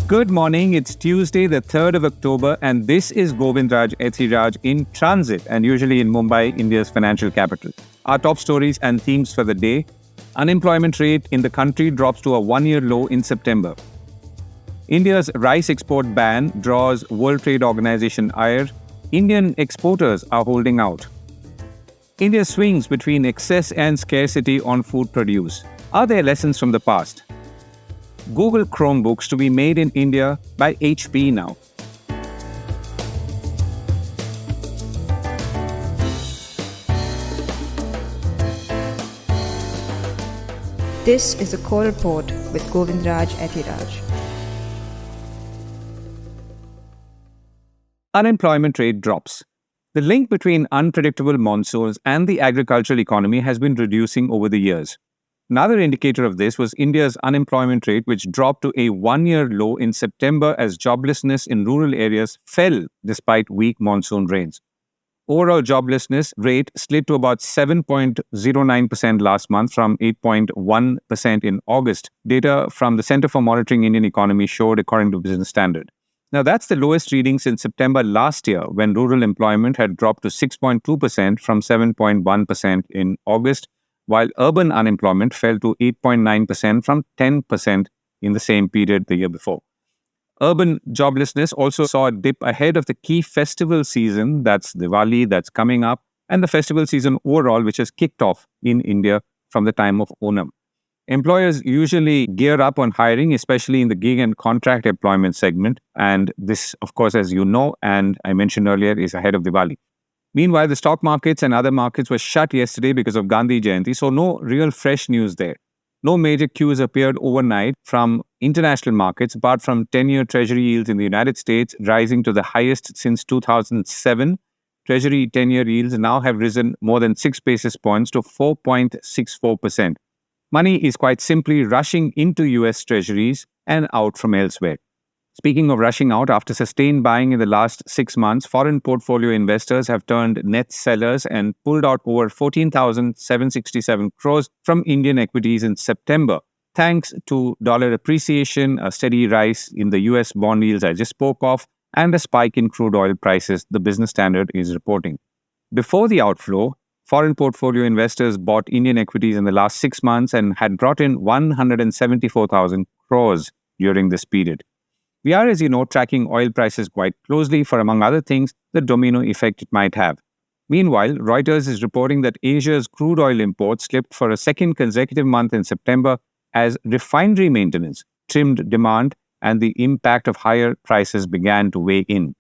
Good morning. It's Tuesday, the 3rd of October, and this is Govindraj Ethiraj in transit and usually in Mumbai, India's financial capital. Our top stories and themes for the day. Unemployment rate in the country drops to a one-year low in September. India's rice export ban draws World Trade Organization ire. Indian exporters are holding out. India swings between excess and scarcity on food produce. Are there lessons from the past? Google Chromebooks to be made in India by HP now. This is a Core Report with Govindraj Ethiraj. Unemployment rate drops. The link between unpredictable monsoons and the agricultural economy has been reducing over the years. Another indicator of this was India's unemployment rate, which dropped to a one-year low in September as joblessness in rural areas fell despite weak monsoon rains. Overall joblessness rate slid to about 7.09% last month from 8.1% in August. Data from the Center for Monitoring Indian Economy showed, according to Business Standard. Now, that's the lowest reading since September last year, when rural employment had dropped to 6.2% from 7.1% in August, while urban unemployment fell to 8.9% from 10% in the same period the year before. Urban joblessness also saw a dip ahead of the key festival season, that's Diwali, that's coming up, and the festival season overall, which has kicked off in India from the time of Onam. Employers usually gear up on hiring, especially in the gig and contract employment segment, and this, of course, as you know, and I mentioned earlier, is ahead of Diwali. Meanwhile, the stock markets and other markets were shut yesterday because of Gandhi Jayanti, so no real fresh news there. No major cues appeared overnight from international markets, apart from 10-year Treasury yields in the United States rising to the highest since 2007. Treasury 10-year yields now have risen more than 6 basis points to 4.64%. Money is quite simply rushing into US Treasuries and out from elsewhere. Speaking of rushing out, after sustained buying in the last 6 months, foreign portfolio investors have turned net sellers and pulled out over 14,767 crores from Indian equities in September, thanks to dollar appreciation, a steady rise in the US bond yields I just spoke of, and a spike in crude oil prices, the Business Standard is reporting. Before the outflow, foreign portfolio investors bought Indian equities in the last 6 months and had brought in 174,000 crores during this period. We are, as you know, tracking oil prices quite closely for, among other things, the domino effect it might have. Meanwhile, Reuters is reporting that Asia's crude oil imports slipped for a second consecutive month in September as refinery maintenance trimmed demand and the impact of higher prices began to weigh in.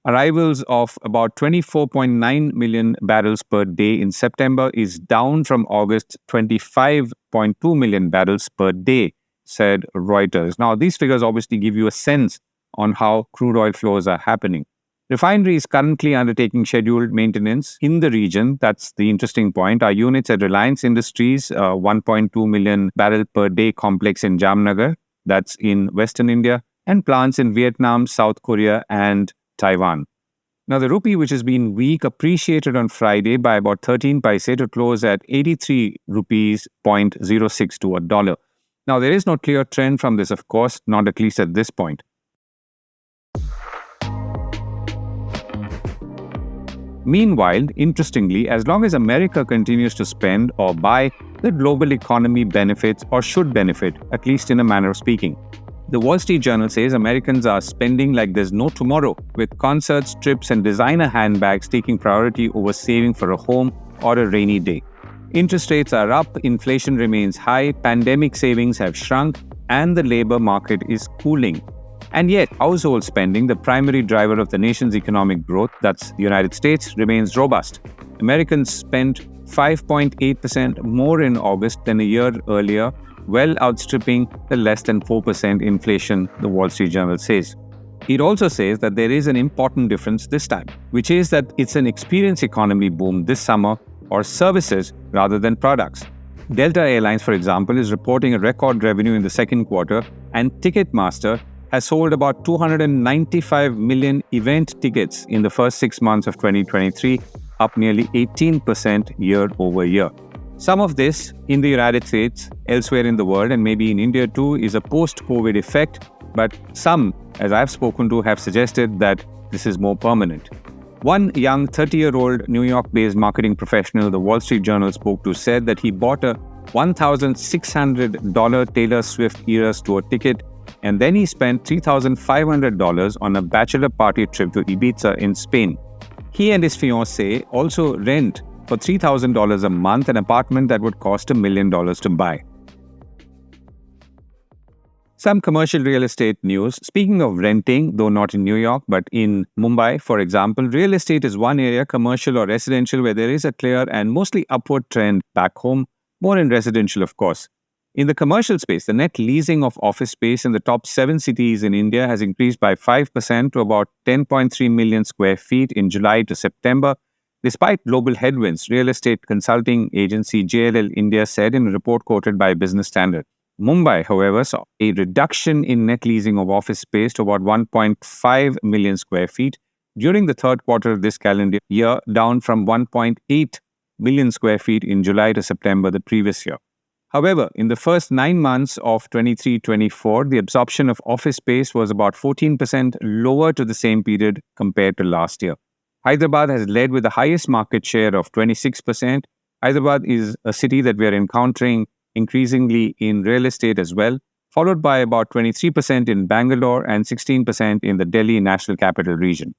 Arrivals of about 24.9 million barrels per day in September is down from August's 25.2 million barrels per day, said Reuters. Now, these figures obviously give you a sense on how crude oil flows are happening. Refinery is currently undertaking scheduled maintenance in the region. That's the interesting point. Our units at Reliance Industries, 1.2 million barrel per day complex in Jamnagar, that's in Western India, and plants in Vietnam, South Korea, and Taiwan. Now, the rupee, which has been weak, appreciated on Friday by about 13 paise to close at 83 rupees 0.06 to a dollar. Now, there is no clear trend from this, of course, not at least at this point. Meanwhile, interestingly, as long as America continues to spend or buy, the global economy benefits or should benefit, at least in a manner of speaking. The Wall Street Journal says Americans are spending like there's no tomorrow, with concerts, trips, and designer handbags taking priority over saving for a home or a rainy day. Interest rates are up, inflation remains high, pandemic savings have shrunk, and the labor market is cooling. And yet, household spending, the primary driver of the nation's economic growth, that's the United States, remains robust. Americans spent 5.8% more in August than a year earlier, well outstripping the less than 4% inflation, the Wall Street Journal says. It also says that there is an important difference this time, which is that it's an experience economy boom this summer, or services rather than products. Delta Airlines, for example, is reporting a record revenue in the second quarter, and Ticketmaster has sold about 295 million event tickets in the first 6 months of 2023, up nearly 18% year over year. Some of this in the United States, elsewhere in the world, and maybe in India too, is a post-COVID effect. But some, as I've spoken to, have suggested that this is more permanent. One young 30-year-old New York-based marketing professional the Wall Street Journal spoke to said that he bought a $1,600 Taylor Swift Eras Tour ticket, and then he spent $3,500 on a bachelor party trip to Ibiza in Spain. He and his fiancée also rent for $3,000 a month an apartment that would cost $1 million to buy. Some commercial real estate news. Speaking of renting, though not in New York, but in Mumbai, for example, real estate is one area, commercial or residential, where there is a clear and mostly upward trend back home, more in residential, of course. In the commercial space, the net leasing of office space in the top 7 cities in India has increased by 5% to about 10.3 million square feet in July to September. Despite global headwinds, real estate consulting agency JLL India said in a report quoted by Business Standard. Mumbai, however, saw a reduction in net leasing of office space to about 1.5 million square feet during the third quarter of this calendar year, down from 1.8 million square feet in July to September the previous year. However, in the first 9 months of 23-24, the absorption of office space was about 14% lower to the same period compared to last year. Hyderabad has led with the highest market share of 26%. Hyderabad is a city that we are encountering increasingly in real estate as well, followed by about 23% in Bangalore and 16% in the Delhi National Capital Region.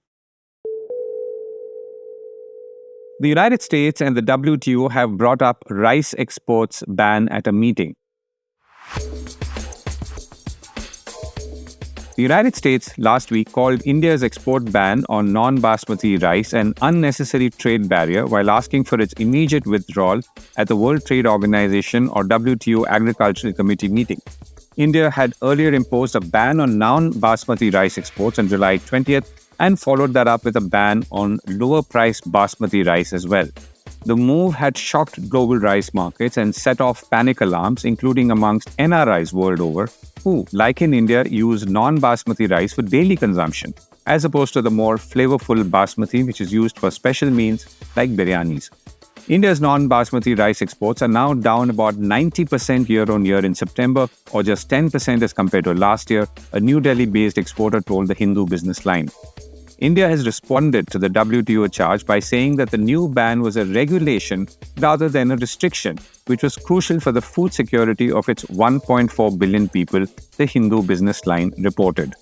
The United States and the WTO have brought up rice exports ban at a meeting. The United States last week called India's export ban on non-Basmati rice an unnecessary trade barrier while asking for its immediate withdrawal at the World Trade Organization or WTO Agricultural Committee meeting. India had earlier imposed a ban on non-Basmati rice exports on July 20th and followed that up with a ban on lower-priced Basmati rice as well. The move had shocked global rice markets and set off panic alarms, including amongst NRIs world over, who, like in India, use non-Basmati rice for daily consumption, as opposed to the more flavorful Basmati, which is used for special meals like biryanis. India's non-Basmati rice exports are now down about 90% year-on-year in September, or just 10% as compared to last year, a New Delhi-based exporter told the Hindu Business Line. India has responded to the WTO charge by saying that the new ban was a regulation rather than a restriction, which was crucial for the food security of its 1.4 billion people, the Hindu Business Line reported.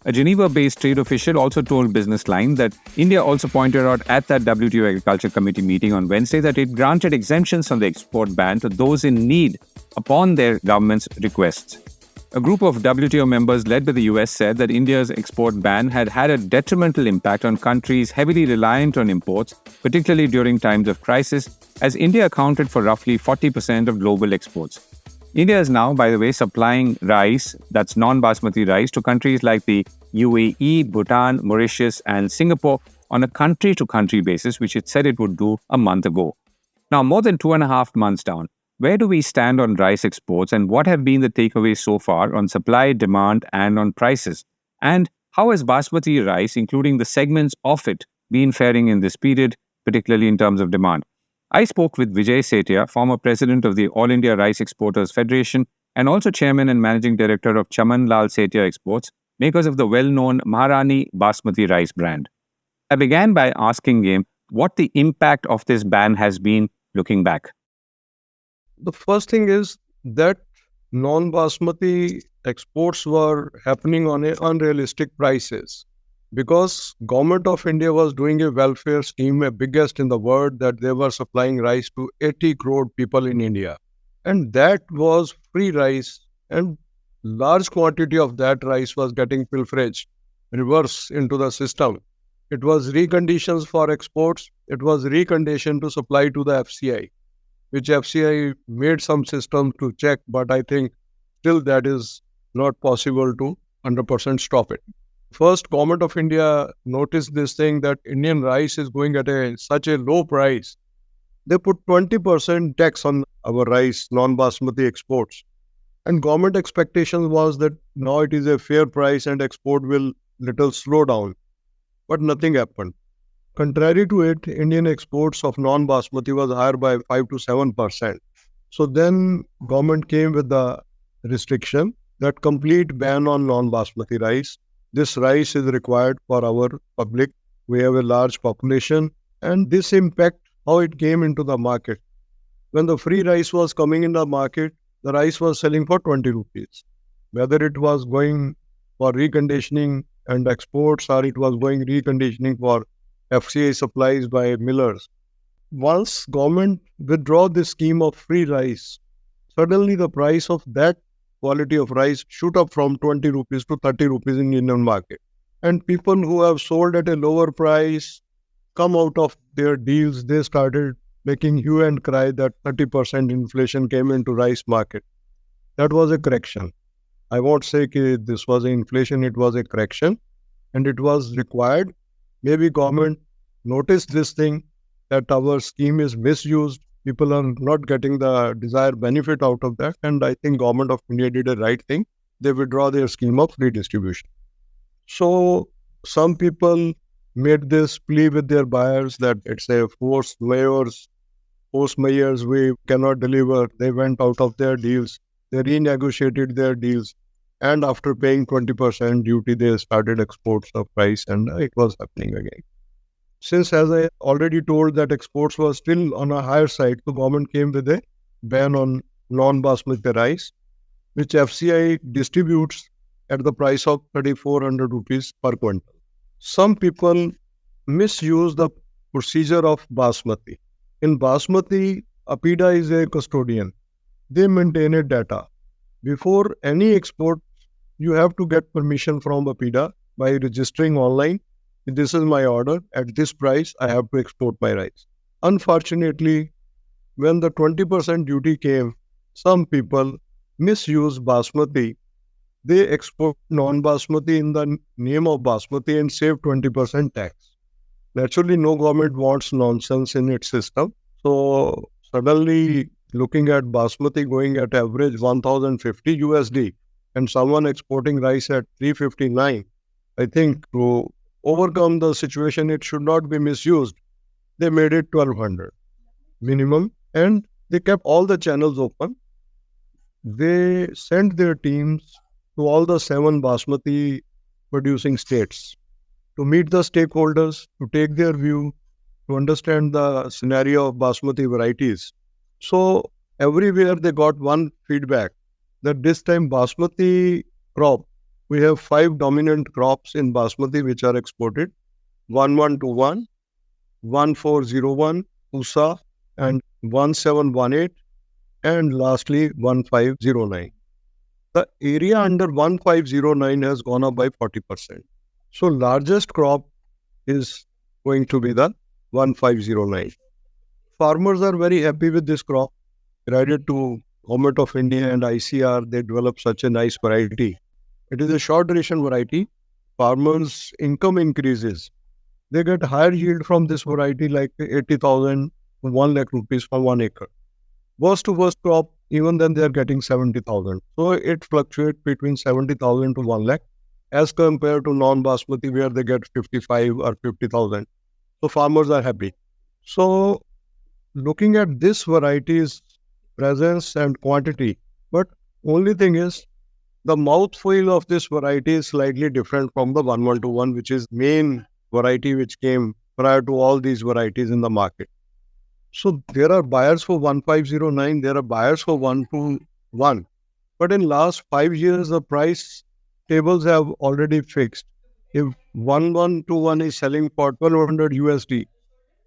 A Geneva-based trade official also told Business Line that India also pointed out at that WTO Agriculture Committee meeting on Wednesday that it granted exemptions from the export ban to those in need upon their government's requests. A group of WTO members led by the US said that India's export ban had had a detrimental impact on countries heavily reliant on imports, particularly during times of crisis, as India accounted for roughly 40% of global exports. India is now, by the way, supplying rice, that's non-Basmati rice, to countries like the UAE, Bhutan, Mauritius, and Singapore on a country-to-country basis, which it said it would do a month ago. Now, more than 2.5 months down, where do we stand on rice exports and what have been the takeaways so far on supply, demand, and on prices? And how has Basmati rice, including the segments of it, been faring in this period, particularly in terms of demand? I spoke with Vijay Setia, former president of the All India Rice Exporters Federation and also chairman and managing director of Chaman Setia Exports, makers of the well-known Maharani Basmati Rice brand. I began by asking him what the impact of this ban has been looking back. The first thing is that non-Basmati exports were happening on unrealistic prices because Government of India was doing a welfare scheme, a biggest in the world, that they were supplying rice to 80 crore people in India. And that was free rice, and large quantity of that rice was getting pilferage, reverse into the system. It was reconditions for exports. It was reconditioned to supply to the FCI, which FCI made some system to check, but I think still that is not possible to 100% stop it. First, Government of India noticed this thing that Indian rice is going at such a low price. They put 20% tax on our rice, non-Basmati exports. And government expectation was that now it is a fair price and export will little slow down. But nothing happened. Contrary to it, Indian exports of non-Basmati was higher by 5 to 7%. So then government came with the restriction that complete ban on non-basmati rice. This rice is required for our public. We have a large population, and this impact how it came into the market. When the free rice was coming in the market, the rice was selling for 20 rupees. Whether it was going for reconditioning and exports or it was going reconditioning for FCI supplies by millers. Once government withdraw this scheme of free rice, suddenly the price of that quality of rice shoot up from 20 rupees to 30 rupees in Indian market. And people who have sold at a lower price come out of their deals. They started making hue and cry that 30% inflation came into rice market. That was a correction. I won't say this was an inflation, it was a correction and it was required. Maybe government noticed this thing that our scheme is misused. People are not getting the desired benefit out of that. And I think government of India did a right thing. They withdraw their scheme of redistribution. So some people made this plea with their buyers that it's a force majeure, we cannot deliver. They went out of their deals. They renegotiated their deals. And after paying 20% duty, they started exports of rice and it was happening again. Since, as I already told, that exports were still on a higher side, the government came with a ban on non-basmati rice, which FCI distributes at the price of 3,400 rupees per quintal. Some people misuse the procedure of basmati. In basmati, APIDA is a custodian. They maintain a data. Before any export, you have to get permission from APIDA by registering online. This is my order. At this price, I have to export my rice. Unfortunately, when the 20% duty came, some people misuse basmati. They export non-basmati in the name of basmati and save 20% tax. Naturally, no government wants nonsense in its system. So suddenly, looking at basmati going at average 1,050 USD and someone exporting rice at 359, I think to overcome the situation, it should not be misused. They made it 1,200 minimum and they kept all the channels open. They sent their teams to all the 7 basmati producing states to meet the stakeholders, to take their view, to understand the scenario of basmati varieties. So everywhere they got one feedback that this time basmati crop, we have 5 dominant crops in basmati which are exported: 1121, 1401, USA, and 1718, and lastly 1509. The area under 1509 has gone up by 40%. So largest crop is going to be the 1509. Farmers are very happy with this crop. Credit to Government of India and ICR, they developed such a nice variety. It is a short duration variety. Farmers' income increases. They get higher yield from this variety, like 80,000 to 1 lakh rupees for 1 acre. Worst to worst crop, even then they are getting 70,000. So it fluctuates between 70,000 to 1 lakh as compared to non-basmati where they get 55 or 50,000. So farmers are happy. So looking at this variety's presence and quantity, but only thing is the mouthfeel of this variety is slightly different from the 1121, which is main variety which came prior to all these varieties in the market. So there are buyers for 1509, there are buyers for 121. But in last 5 years, the price tables have already fixed. If 1121 is selling for 1200 USD,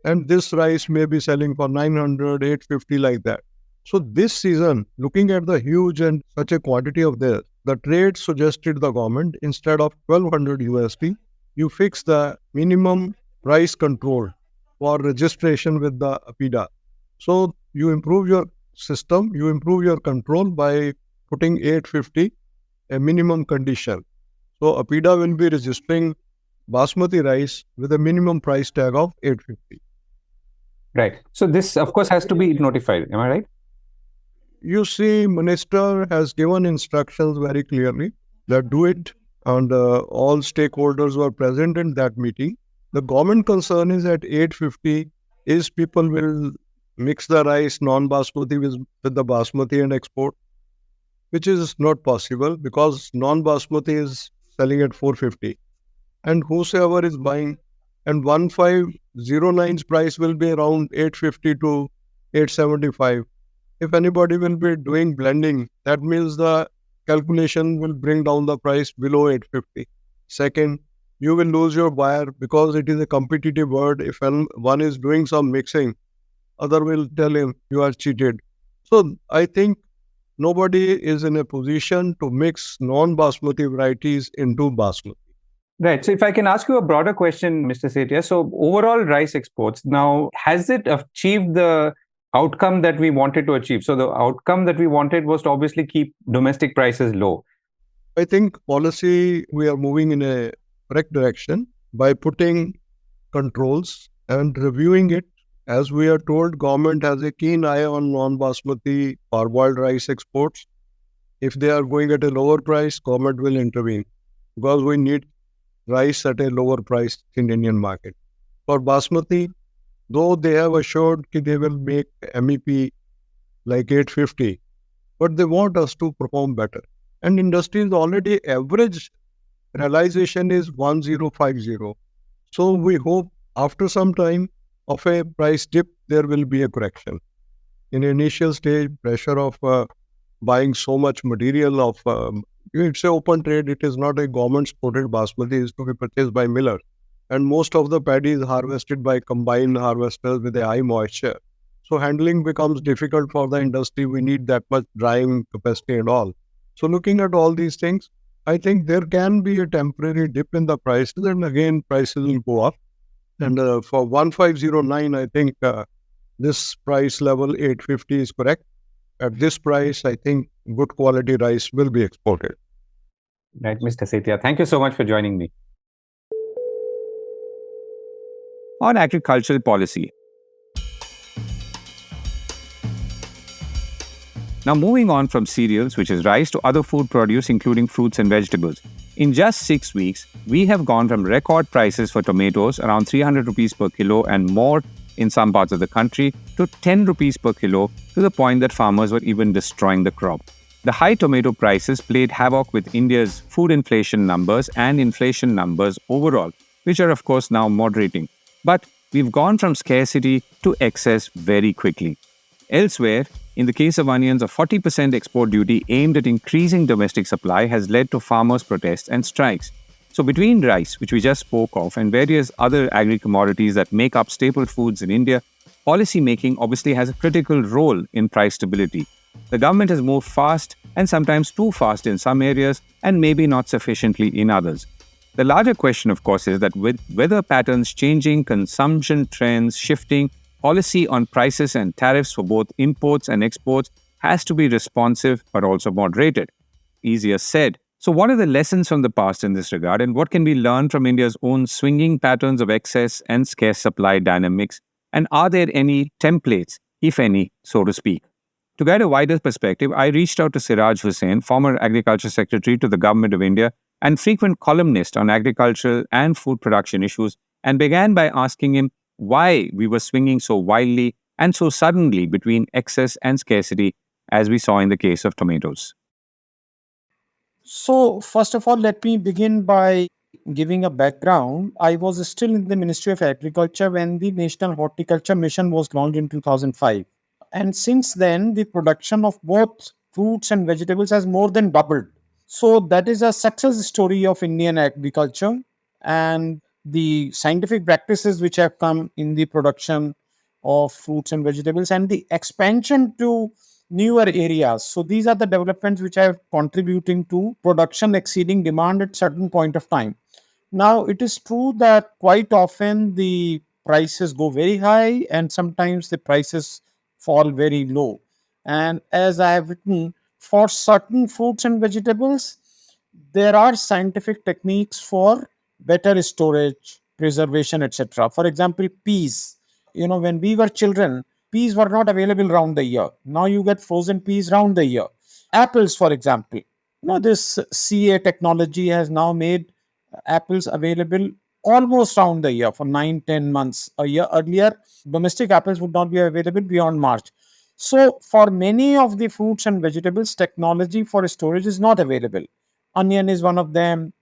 and this rice may be selling for 900, 850 like that. So this season, looking at the huge and such a quantity of this, the trade suggested the government, instead of 1200 USD, you fix the minimum price control for registration with the APIDA. So you improve your system, you improve your control by putting 850, a minimum condition. So APIDA will be registering basmati rice with a minimum price tag of 850. Right. So this, of course, has to be notified. Am I right? You see, Minister has given instructions very clearly that do it, and all stakeholders were present in that meeting. The government concern is at 850 is people will mix the rice non-basmati with the basmati and export. which is not possible because non-basmati is selling at 450, and whosoever is buying, and 1509's price will be around 850 to 875. If anybody will be doing blending, that means the calculation will bring down the price below 850. Second, you will lose your buyer because it is a competitive word. If one is doing some mixing, other will tell him you are cheated. So I think nobody is in a position to mix non-basmati varieties into basmati. Right. So if I can ask you a broader question, Mr. Setia. So overall rice exports, now, has it achieved the outcome that we wanted to achieve? So the outcome that we wanted was to obviously keep domestic prices low. I think policy, we are moving in a correct direction by putting controls and reviewing it. As we are told, government has a keen eye on non-basmati parboiled rice exports. If they are going at a lower price, government will intervene because we need rice at a lower price in Indian market. For basmati, though they have assured that they will make MEP like 850, but they want us to perform better. And industry's already average realization is 1050. So we hope after some time of a price dip, there will be a correction. In initial stage, pressure of buying so much material of, it's a open trade, it is not a government supported basmati, is to be purchased by millers. And most of the paddy is harvested by combined harvesters with a high moisture. So handling becomes difficult for the industry. We need that much drying capacity and all. So looking at all these things, I think there can be a temporary dip in the prices, and again prices will go up. And for 1509, I think this price level 850 is correct. At this price, I think good quality rice will be exported. Right, Mr. Setia. Thank you so much for joining me. On agricultural policy. Now, moving on from cereals, which is rice, to other food produce, including fruits and vegetables. In just 6 weeks, we have gone from record prices for tomatoes, around 300 rupees per kilo and more in some parts of the country, to 10 rupees per kilo, to the point that farmers were even destroying the crop. The high tomato prices played havoc with India's food inflation numbers and inflation numbers overall, which are, of course, now moderating. But we've gone from scarcity to excess very quickly. Elsewhere, in the case of onions, a 40% export duty aimed at increasing domestic supply has led to farmers' protests and strikes. So between rice, which we just spoke of, and various other agri-commodities that make up staple foods in India, policy making obviously has a critical role in price stability. The government has moved fast, and sometimes too fast in some areas, and maybe not sufficiently in others. The larger question, of course, is that with weather patterns changing, consumption trends shifting, policy on prices and tariffs for both imports and exports has to be responsive but also moderated. Easier said. So what are the lessons from the past in this regard, and what can we learn from India's own swinging patterns of excess and scarce supply dynamics? And are there any templates, if any, so to speak? To get a wider perspective, I reached out to Siraj Hussain, former Agriculture Secretary to the Government of India and frequent columnist on agricultural and food production issues, and began by asking him why we were swinging so wildly and so suddenly between excess and scarcity, as we saw in the case of tomatoes. So, first of all, let me begin by giving a background. I was still in the Ministry of Agriculture when the National Horticulture Mission was launched in 2005. And since then, the production of both fruits and vegetables has more than doubled. So, that is a success story of Indian agriculture and the scientific practices which have come in the production of fruits and vegetables and the expansion to newer areas. So these are the developments which are contributing to production exceeding demand at certain point of time. Now, it is true that quite often the prices go very high and sometimes the prices fall very low. And as I have written, for certain fruits and vegetables, there are scientific techniques for better storage, preservation, etc. For example, peas. When we were children, peas were not available round the year. Now you get frozen peas round the year. Apples, for example. This CA technology has now made apples available almost round the year for 9-10 months a year. Earlier, domestic apples would not be available beyond March. So, for many of the fruits and vegetables, technology for storage is not available. Onion is one of them.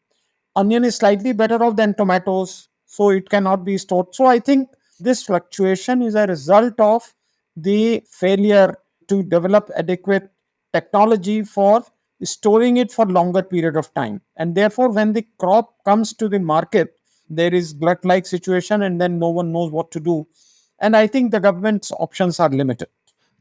Onion is slightly better off than tomatoes, so it cannot be stored. So, I think this fluctuation is a result of the failure to develop adequate technology for storing it for longer period of time. And therefore, when the crop comes to the market, there is glut like situation, and then no one knows what to do. And I think the government's options are limited.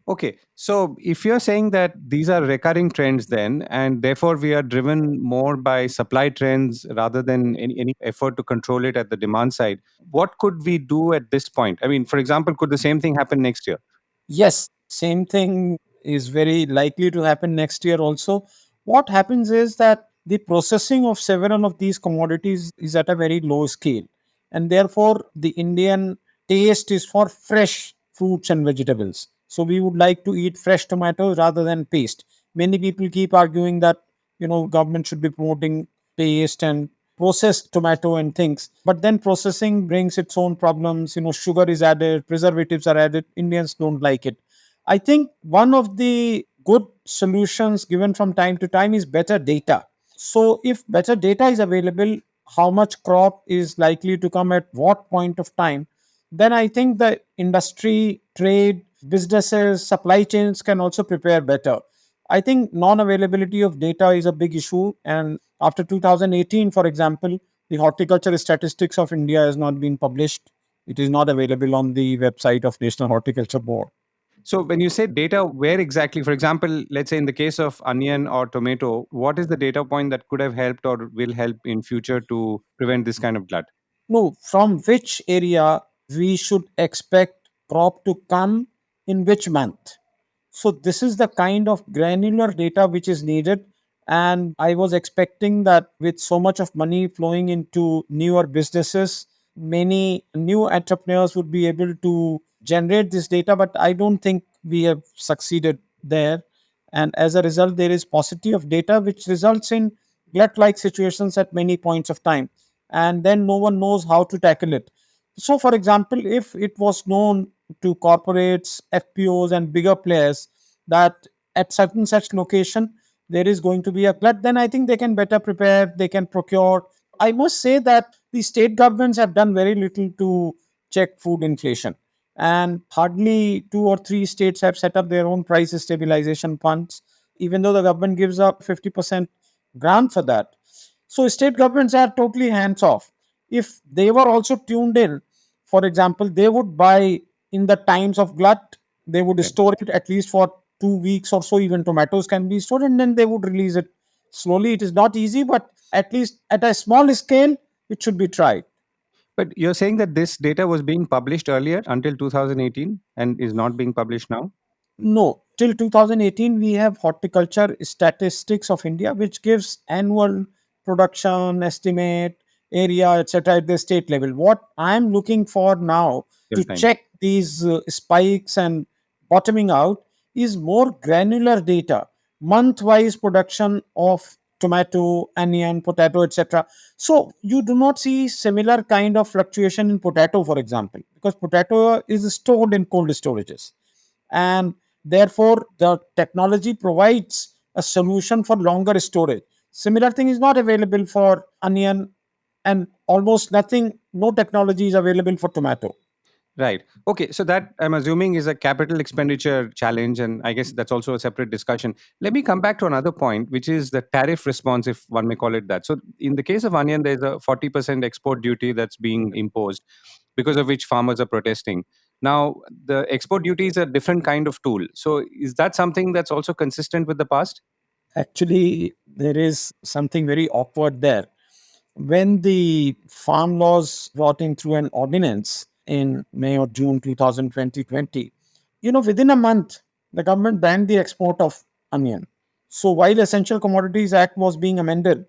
Okay, so if you're saying that these are recurring trends, then, and therefore we are driven more by supply trends rather than any effort to control it at the demand side, what could we do at this point? I mean, for example, could the same thing happen next year? Yes, same thing is very likely to happen next year also. What happens is that the processing of several of these commodities is at a very low scale, and therefore the Indian taste is for fresh fruits and vegetables. So we would like to eat fresh tomatoes rather than paste. Many people keep arguing that government should be promoting paste and processed tomato and things, but then processing brings its own problems. Sugar is added, preservatives are added. Indians don't like it. I think one of the good solutions given from time to time is better data. So if better data is available, how much crop is likely to come at what point of time, then I think the industry, trade, businesses, supply chains can also prepare better. I think non-availability of data is a big issue. And after 2018, for example, the horticulture statistics of India has not been published. It is not available on the website of National Horticulture Board. So when you say data, where exactly, for example, let's say in the case of onion or tomato, what is the data point that could have helped or will help in future to prevent this kind of glut? No, from which area we should expect crop to come in which month. So this is the kind of granular data which is needed. And I was expecting that with so much of money flowing into newer businesses, many new entrepreneurs would be able to generate this data, but I don't think we have succeeded there. And as a result, there is paucity of data, which results in glut like situations at many points of time. And then no one knows how to tackle it. So, for example, if it was known to corporates, FPOs, and bigger players that at certain such location there is going to be a glut, then I think they can better prepare, they can procure. I must say that the state governments have done very little to check food inflation, and hardly two or three states have set up their own price stabilization funds, even though the government gives up 50% grant for that. So state governments are totally hands off. If they were also tuned in, for example, they would buy in the times of glut, they would Okay. store it at least for 2 weeks or so. Even tomatoes can be stored, and then they would release it slowly. It is not easy, but at least at a small scale, it should be tried. But you're saying that this data was being published earlier until 2018 and is not being published now? No, till 2018, we have horticulture statistics of India, which gives annual production estimate, area, etc. at the state level. What I'm looking for now Till to time. check these spikes and bottoming out is more granular data, month-wise production of tomato, onion, potato, etc. So you do not see similar kind of fluctuation in potato, for example, because potato is stored in cold storages, and therefore the technology provides a solution for longer storage. Similar thing is not available for onion, and almost nothing, no technology is available for tomato. Right. Okay. So that I'm assuming is a capital expenditure challenge. And I guess that's also a separate discussion. Let me come back to another point, which is the tariff response, if one may call it that. So in the case of onion, there's a 40% export duty that's being imposed, because of which farmers are protesting. Now, the export duty is a different kind of tool. So is that something that's also consistent with the past? Actually, there is something very awkward there. When the farm laws brought in through an ordinance in May or June 2020, within a month, the government banned the export of onion. So while Essential Commodities Act was being amended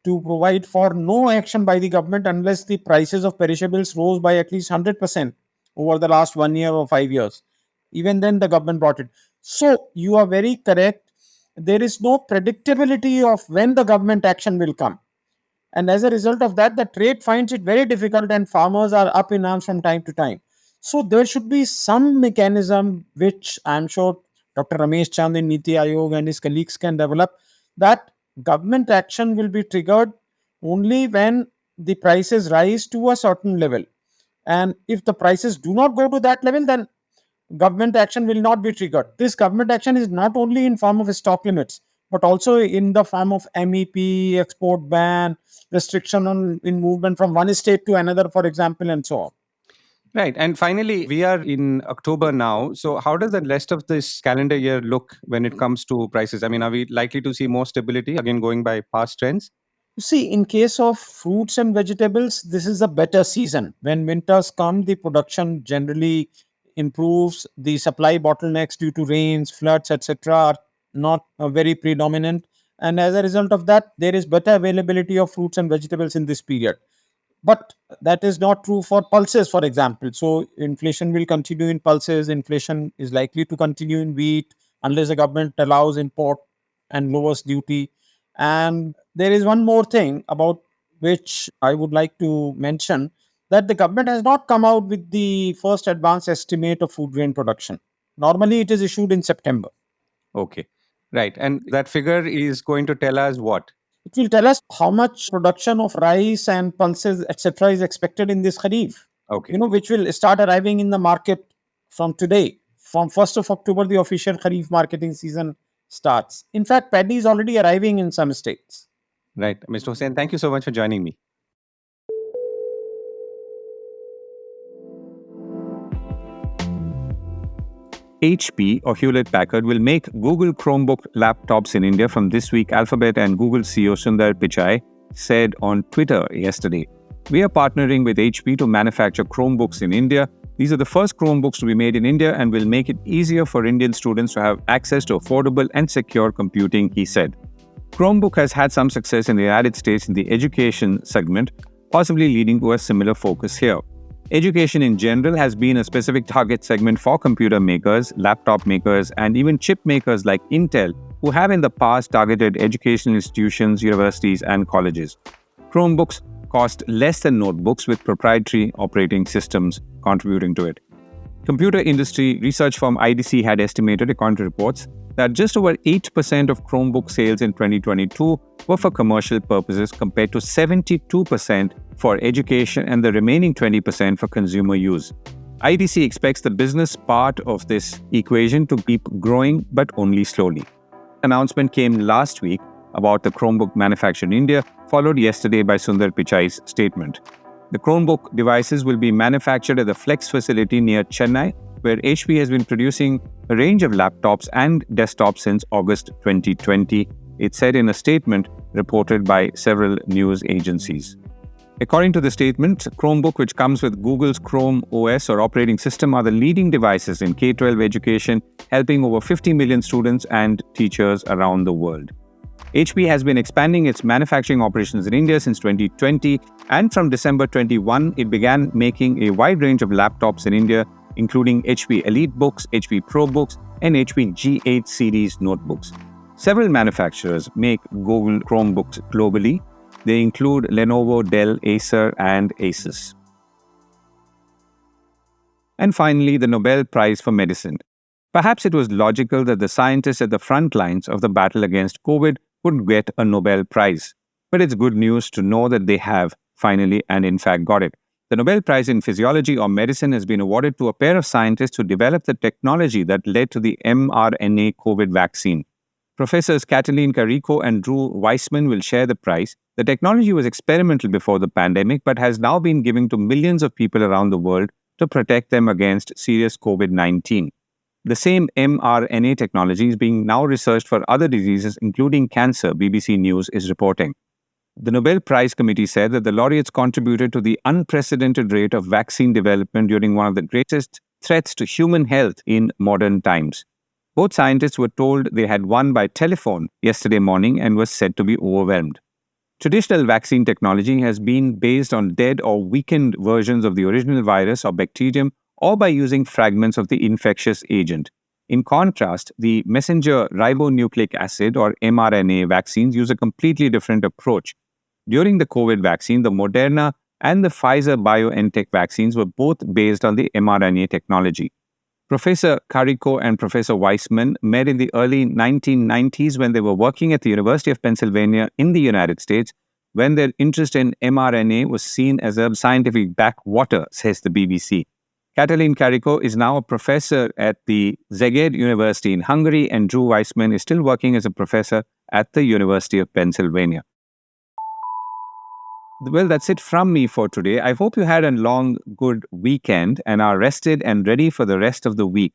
to provide for no action by the government unless the prices of perishables rose by at least 100% over the last 1 year or 5 years. Even then, the government brought it. So you are very correct. There is no predictability of when the government action will come. And as a result of that, the trade finds it very difficult, and farmers are up in arms from time to time. So there should be some mechanism which I'm sure Dr. Ramesh Chand in Niti Aayog and his colleagues can develop, that government action will be triggered only when the prices rise to a certain level. And if the prices do not go to that level, then government action will not be triggered. This government action is not only in form of stock limits, but also in the form of MEP, export ban, restriction on in movement from one state to another, for example, and so on. Right. And finally, we are in October now. So, how does the rest of this calendar year look when it comes to prices? I mean, are we likely to see more stability, again, going by past trends? You see, in case of fruits and vegetables, this is a better season. When winters come, the production generally improves. The supply bottlenecks due to rains, floods, etc., are not very predominant. And as a result of that, there is better availability of fruits and vegetables in this period. But that is not true for pulses, for example. So inflation will continue in pulses. Inflation is likely to continue in wheat unless the government allows import and lowers duty. And there is one more thing about which I would like to mention, that the government has not come out with the first advance estimate of food grain production. Normally, it is issued in September. Okay. Right. And that figure is going to tell us what? It will tell us how much production of rice and pulses, etc., is expected in this Kharif. Okay. Which will start arriving in the market from today. From 1st of October, the official Kharif marketing season starts. In fact, paddy is already arriving in some states. Right. Mr. Hussain, thank you so much for joining me. HP or Hewlett Packard will make Google Chromebook laptops in India from this week, Alphabet and Google CEO Sundar Pichai said on Twitter yesterday. We are partnering with HP to manufacture Chromebooks in India. These are the first Chromebooks to be made in India and will make it easier for Indian students to have access to affordable and secure computing, he said. Chromebook has had some success in the United States in the education segment, possibly leading to a similar focus here. Education in general has been a specific target segment for computer makers, laptop makers, and even chip makers like Intel, who have in the past targeted educational institutions, universities, and colleges. Chromebooks cost less than notebooks with proprietary operating systems contributing to it. Computer industry research firm IDC had estimated, according to reports, that just over 8% of Chromebook sales in 2022 were for commercial purposes compared to 72% for education and the remaining 20% for consumer use. IDC expects the business part of this equation to keep growing, but only slowly. Announcement came last week about the Chromebook manufactured in India, followed yesterday by Sundar Pichai's statement. The Chromebook devices will be manufactured at the Flex facility near Chennai, where HP has been producing a range of laptops and desktops since August 2020, it said in a statement reported by several news agencies. According to the statement, Chromebook, which comes with Google's Chrome OS or operating system, are the leading devices in K-12 education, helping over 50 million students and teachers around the world. HP has been expanding its manufacturing operations in India since 2020, and from December 21, it began making a wide range of laptops in India, including HP EliteBooks, HP ProBooks, and HP G8 series notebooks. Several manufacturers make Google Chromebooks globally. They include Lenovo, Dell, Acer, and Asus. And finally, the Nobel Prize for Medicine. Perhaps it was logical that the scientists at the front lines of the battle against COVID would get a Nobel Prize. But it's good news to know that they have finally and in fact got it. The Nobel Prize in Physiology or Medicine has been awarded to a pair of scientists who developed the technology that led to the mRNA COVID vaccine. Professors Katalin Kariko and Drew Weissman will share the prize. The technology was experimental before the pandemic, but has now been given to millions of people around the world to protect them against serious COVID-19. The same mRNA technology is being now researched for other diseases, including cancer, BBC News is reporting. The Nobel Prize Committee said that the laureates contributed to the unprecedented rate of vaccine development during one of the greatest threats to human health in modern times. Both scientists were told they had won by telephone yesterday morning and were said to be overwhelmed. Traditional vaccine technology has been based on dead or weakened versions of the original virus or bacterium, or by using fragments of the infectious agent. In contrast, the messenger ribonucleic acid or mRNA vaccines use a completely different approach. During the COVID vaccine, the Moderna and the Pfizer BioNTech vaccines were both based on the mRNA technology. Professor Carico and Professor Weissman met in the early 1990s when they were working at the University of Pennsylvania in the United States, when their interest in mRNA was seen as a scientific backwater, says the BBC. Catalin Carico is now a professor at the Szeged University in Hungary, and Drew Weissman is still working as a professor at the University of Pennsylvania. Well, that's it from me for today. I hope you had a long, good weekend and are rested and ready for the rest of the week.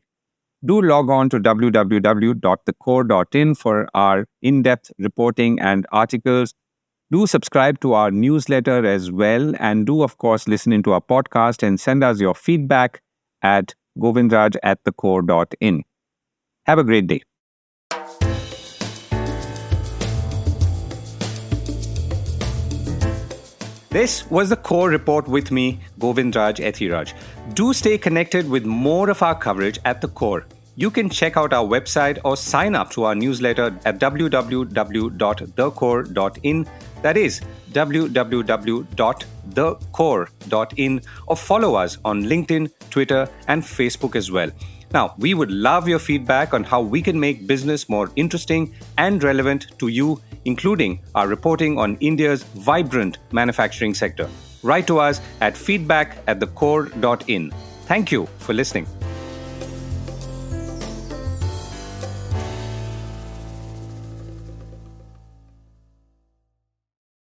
Do log on to www.thecore.in for our in-depth reporting and articles. Do subscribe to our newsletter as well, and do, of course, listen into our podcast and send us your feedback at govindraj@thecore.in. Have a great day. This was the Core Report with me, Govindraj Ethiraj. Do stay connected with more of our coverage at the Core. You can check out our website or sign up to our newsletter at www.thecore.in. That is www.thecore.in, or follow us on LinkedIn, Twitter, and Facebook as well. Now, we would love your feedback on how we can make business more interesting and relevant to you, including our reporting on India's vibrant manufacturing sector. Write to us at feedback@thecore.in. Thank you for listening.